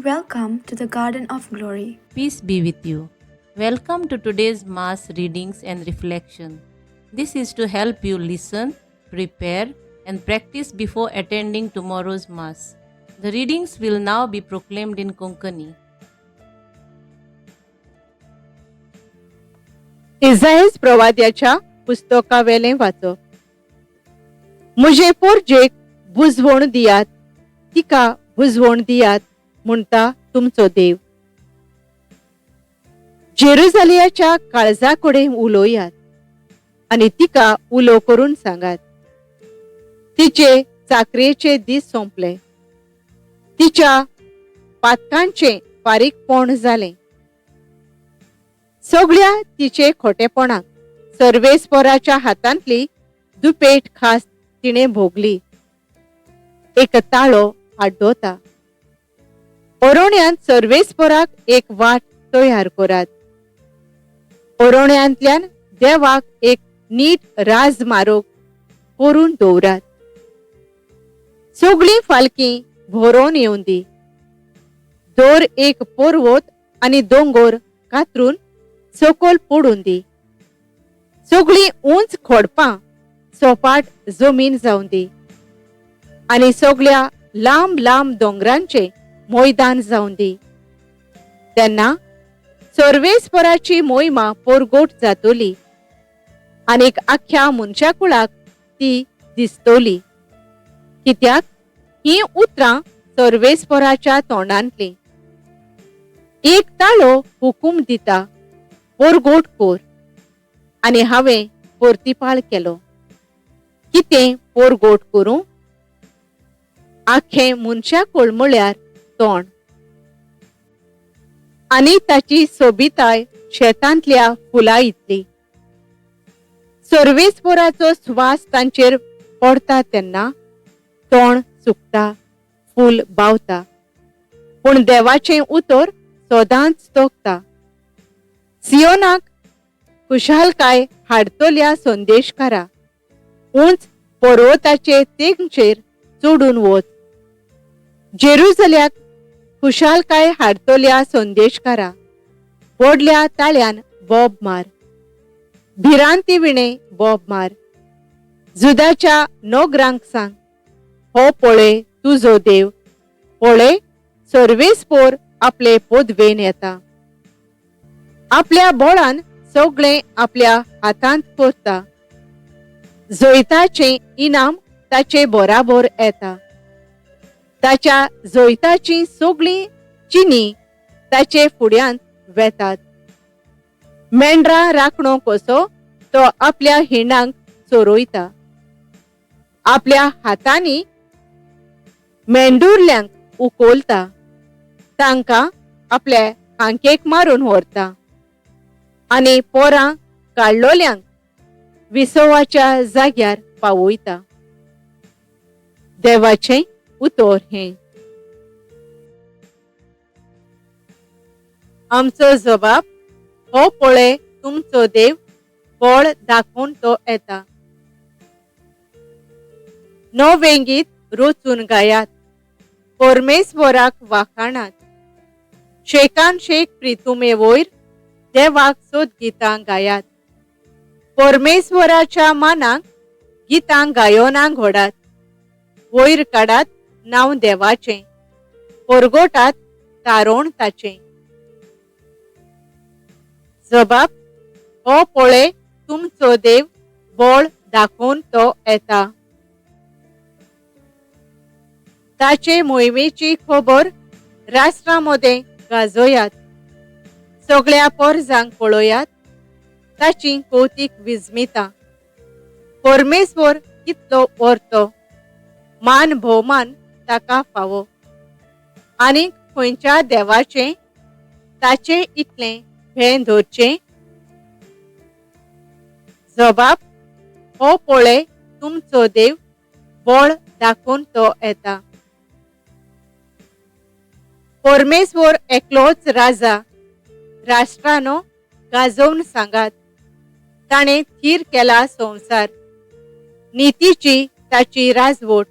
Welcome to the Garden of Glory. Peace be with you. Welcome to today's Mass readings and reflection. This is to help you listen, prepare, and practice before attending tomorrow's Mass. The readings will now be proclaimed in Konkani. इसायस प्रवाद्याच्या पुस्तकावेलें वाचप. म्हजे पोरजेक बुजवण दियात, तिका बुजवण दियात म्हणटा तुमचो देव. जेरुसालेमाच्या काळजा कडेन उलोवयात आनी तिका उलो करून सांगात. तिचे चाकरेचे दीस सोंपले, तिच्या पातकांचे फारीकपण जालें. सगळ्या तिचे खोटेपणाक सर्वेस्पराच्या हातांतली दुपेट खास तिणे भोगली. एक ताळो आड्डोता. ओरोण्यांत सर्वेस्पराक एक वाट तयार करात. ओरोण्यांतल्यान देवाक एक नीट राजमार्ग करून दवरात. सगळीं फालकीं भरोवन येवन दी. दोर एक पर्वत आनी दोंगर कातरून सकयल पडून दी. सगळीं उंच खोडपां सोपाट जमीन जावन दी आनी सगळ्या लांब लांब दोंगरांचे मैदान जावन दी. तेन्ना सर्वेस्पराची मोहिमा परगोट जातली आनीक आख्या मनशाकुळाक ती दिसतली. कित्याक ही उतरां सर्वेस्पराच्या तोंडांतली. एक ताळो हुकूम दिता, परगोट कोर, आनी हांवें परतिपाळ केलो. कितें परगोट करूं? आख्खें मनशाकुळ म्हळ्यार तोंड, आनी ताची सोबिताय शेतांतल्या फुलां इतली. सर्वेस्पराचो स्वास तांचेर पडटा तेन्ना तोंड सुकता, फूल बावता. पूण देवाचें उतर सदांच तोखता. सियोनाक खुशालकाय हाडतल्या संदेशकारा, उंच पर्वताचे तेंगचेर चडून वच. जेरुसल्याक खुशालकाय हाडतल्या संदेशकारा, व्हडल्या ताळ्यान बोब मार. भिरांती विणे बोब मार. जुदाच्या नोगरांक सांग, हो पळय तुजो देव. पळय, सर्वेस्पर आपले पदवेन येता. आपल्या बोळान सगळें आपल्या हातांत करता. जैताचें इनाम ताचे बराबर येता. ताच्या जैताची सगळीं चिनी ताचे फुड्यांत वेतात. मेंढरां राखणो कसो तो आपल्या हिंडांक चोरयता. आपल्या हातांनी मेंढुरल्यांक उखलता. तांकां आपल्या खांकेक मारून व्हरता आनी पोरां काडलोल्यांक विसवाच्या जाग्यार पावयता. देवाचें उतर हें. आमचो जबाब, हो पळय तुमचो देव, बळ दाखोवन तो येता. नवेंगीत रचून गायात, परमेस्वराक वाखाणात. शेकान शेक प्रितुमे वयर देवाक सोद गितां गायात. परमेस्वराच्या मानाक गितां गायोना घोडात. वयर काडात नांव देवाचें, परगोटात तारोण ताचें. जबाब, हो पळय तुमचो देव, बळ दाखोवन तो येता. ताचे मोहिमेची खबर राष्ट्रांमदें गाजोयात. सगळ्या परजांक पळोयात, ताची कौतिक विजमिता. परमेस्वर कितलो व्हरतो, मान भोवमान ताका फावो. आनीक खंयच्या देवाचें ताचे इतलें भें धरचें? जबाब, हो पळय तुमचो देव, बळ दाखोवन तो येता. परमेस्वर एकलोच राजा. राष्ट्रानो गाजोवन सांगात, ताणें थीर केला संवसार. नितीची ताची राजवट.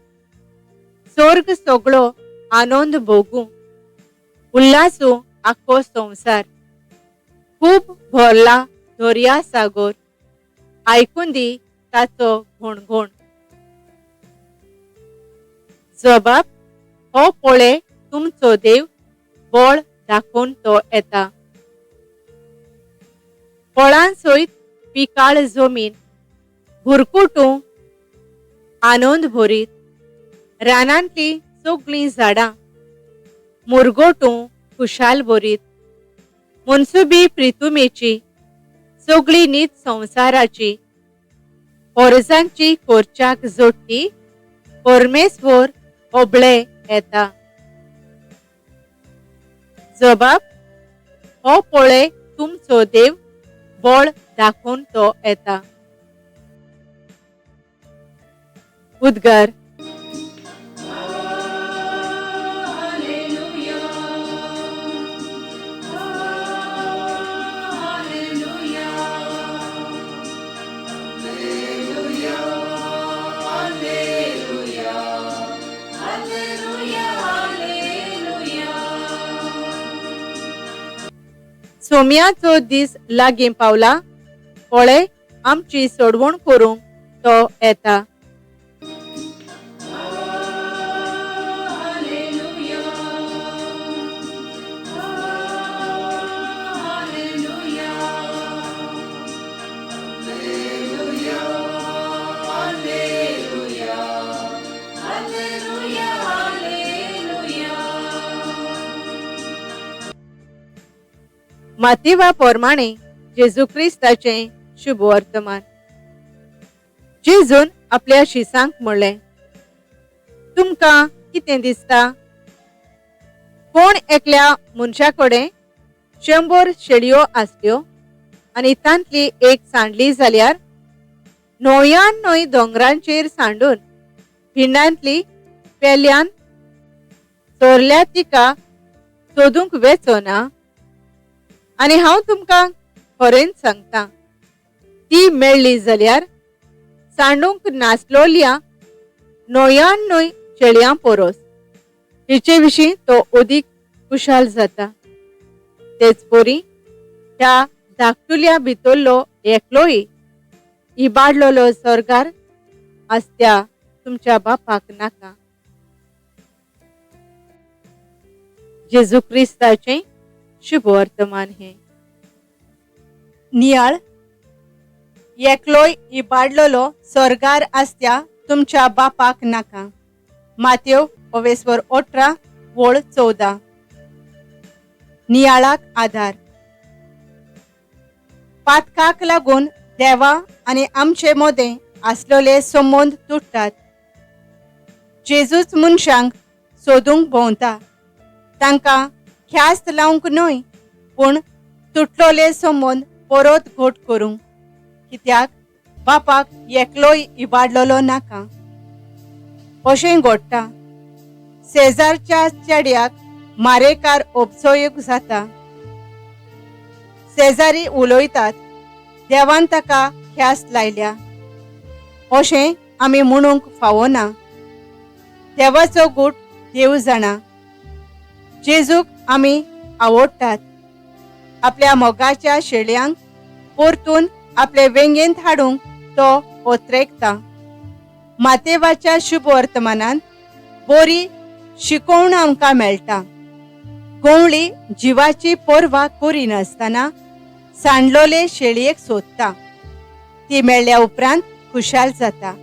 स्वर्ग सगळो आनंद भोगू. उल्हासू आख्खो संवसार, खूब भरला दर्या सागोर, आयकून दी ताचो घोणघोण. जबाब, हो पळय तुमचो देव, बळ दाखोवन तो येता. फळां सयत पिकाळ जमीन, भुरकुटू आनंद भरीत, रानांतली सगळीं झाडां मुरगोटू खुशाल भरीत, मनसुबी प्रितुमेची सगळी न्हीद संवसाराची, ओरजांची कोरच्याक जोडटी, परमेश्वर ओबळे येता. जबाब, हो पळय तुमचो देव, बळ दाखोवन तो येता. उद्गार. सोमयाचो दीस लागीं पावला, पळय आमची सोडवण करूंक तो येता. माथेवा प्रमाणे जेजू क्रिस्ताचे शुभ वर्तमान. जेजून आपल्या शिसांक म्हणलें, तुमकां कितें दिसता? कोण एकल्या मनशा कडेन 100 शेळयो आसल्यो आनी तांतली एक सांडली जाल्यार न्हंयान न्हय दोंगरांचेर सांडून भिंडांतली पेल्यान चोरल्या तिका सोदूंक वेचना? आनी हांव तुमकां खरेंच सांगता, ती मेळ्ळी जाल्यार सांडूंक नासलोल्या न्हंयान न्हय शेळयां पोरोस हिचे विशीं तो अदीक खुशाल जाता. तेच परी ह्या धाकटुल्या भितरलो एकलोय इबाडलोलो स्वर्गार आसत्या तुमच्या बापाक नाका. जेजू क्रिस्ताचें शुभ वर्तमान हे. नियाळ, एकलोय इबाडलोलो स्वर्गार आसत्या तुमच्या बापाक नाका. मातेव 18:14. नियाळाक आधार. पातकाक लागून देवा आनी आमचे मोदें आसलोले संबंद तुटतात. जेजूच मनशांक सोदूंक भोंवता, तांकां ख्यास्त लावंक न्हय, पूण तुटलोले संबंद परत घट करूंक. कित्याक बापाक एकलोय इबाडलोलो नाका. अशें घडटा, शेजारच्या चेड्याक मारेकार उपसयोग जाता. शेजारी उलयतात, देवान ताका ख्यास्त लायल्या. अशें आमी म्हणूंक फावना. देवाचो गूट देव जाणा. जेजूक आमी आवडटात. आपल्या मोगाच्या शेळयांक परतून आपले वेंगेंत हाडूंक तो ओत्रेकता. मातेवाच्या शुभ वर्तमानांत बरी शिकोवण आमकां मेळटा. गवळी जिवाची पर्वा करिनासतना सांडलोले शेळयेक सोदता. ती मेळ्ळ्या उपरांत खुशाल जाता.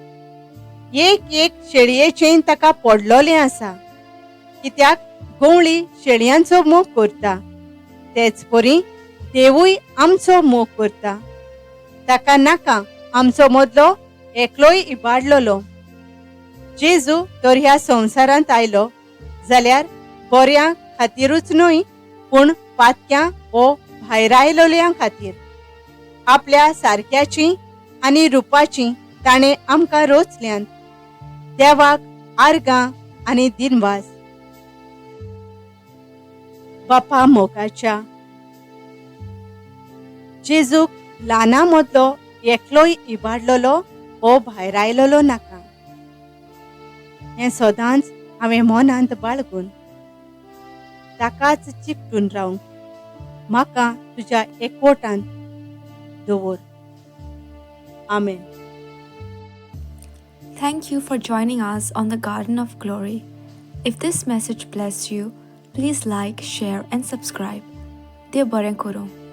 एक एक शेळयेचें ताका पडलोलें आसा, कित्याक गवळी शेळयांचो मोग करता. तेच परी देवूय आमचो मोग करता. ताका नाका आमचो मदलो एकलोय इबाडलोलो. जेजू तर ह्या संवसारांत आयलो जाल्यार बऱ्या खातीरूच न्हय, पूण पातक्यां वो भायर आयलोल्यां खातीर. आपल्या सारक्याची आनी रुपाची ताणें आमकां रोचल्यांत. देवाक आर्गां आनी दिनवास. बापा मोगाच्या. जेजूक ल्हाना मदलो एकलोय इबाडलोलो वो भायर आयलोलो नाका. हें सदांच हांवें मनांत बाळगून ताकाच चिकटून रावंक म्हाका तुज्या एकवटान दवर. आमेन. Thank you for joining us on the Garden of Glory. If this message blessed you, please like, share, and subscribe. Dear Baren Koro.